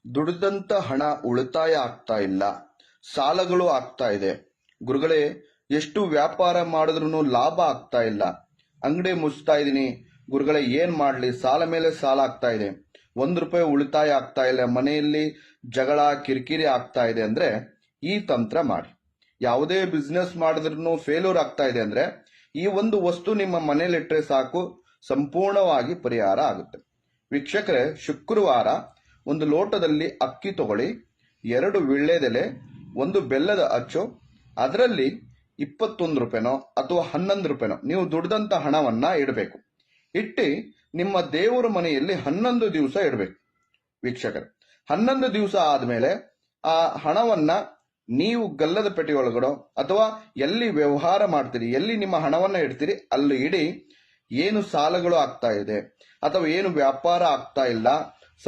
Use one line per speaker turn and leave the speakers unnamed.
ದುಡಿದಂತ ಹಣ ಉಳಿತಾಯ ಆಗ್ತಾ ಇಲ್ಲ, ಸಾಲಗಳು ಆಗ್ತಾ ಇದೆ. ಗುರುಗಳೇ, ಎಷ್ಟು ವ್ಯಾಪಾರ ಮಾಡಿದ್ರೂ ಲಾಭ ಆಗ್ತಾ ಇಲ್ಲ, ಅಂಗಡಿ ಮುಚ್ತಾ ಇದೀನಿ ಗುರುಗಳೇ, ಏನ್ ಮಾಡ್ಲಿ, ಸಾಲ ಮೇಲೆ ಸಾಲ ಆಗ್ತಾ ಇದೆ, ₹1 ಉಳಿತಾಯ ಆಗ್ತಾ ಇಲ್ಲ, ಮನೆಯಲ್ಲಿ ಜಗಳ ಕಿರಿಕಿರಿ ಆಗ್ತಾ ಇದೆ ಅಂದ್ರೆ ಈ ತಂತ್ರ ಮಾಡಿ. ಯಾವುದೇ ಬಿಸ್ನೆಸ್ ಮಾಡಿದ್ರೂ ಫೇಲ್ಯೂರ್ ಆಗ್ತಾ ಇದೆ ಅಂದ್ರೆ ಈ ಒಂದು ವಸ್ತು ನಿಮ್ಮ ಮನೇಲಿಟ್ರೆ ಸಾಕು, ಸಂಪೂರ್ಣವಾಗಿ ಪರಿಹಾರ ಆಗುತ್ತೆ. ವೀಕ್ಷಕರೇ, ಶುಕ್ರವಾರ ಒಂದು ಲೋಟದಲ್ಲಿ ಅಕ್ಕಿ ತಗೊಳ್ಳಿ, 2 ವೀಳ್ಯದೆಲೆ, 1 ಬೆಲ್ಲದ ಅಚ್ಚು, ಅದರಲ್ಲಿ ₹21 ಅಥವಾ ₹11 ನೀವು ದುಡ್ದಂತ ಹಣವನ್ನ ಇಡಬೇಕು. ಇಟ್ಟು ನಿಮ್ಮ ದೇವರ ಮನೆಯಲ್ಲಿ 11 ದಿವಸ ಇಡಬೇಕು. ವೀಕ್ಷಕರೇ, 11 ದಿವಸ ಆದ್ಮೇಲೆ ಆ ಹಣವನ್ನ ನೀವು ಗಲ್ಲದ ಪೆಟ್ಟಿ ಒಳಗಡೆ ಅಥವಾ ಎಲ್ಲಿ ವ್ಯವಹಾರ ಮಾಡ್ತೀರಿ, ಎಲ್ಲಿ ನಿಮ್ಮ ಹಣವನ್ನ ಇಡ್ತೀರಿ ಅಲ್ಲಿ ಇಡಿ. ಏನು ಸಾಲಗಳು ಆಗ್ತಾ ಇದೆ ಅಥವಾ ಏನು ವ್ಯಾಪಾರ ಆಗ್ತಾ ಇಲ್ಲ,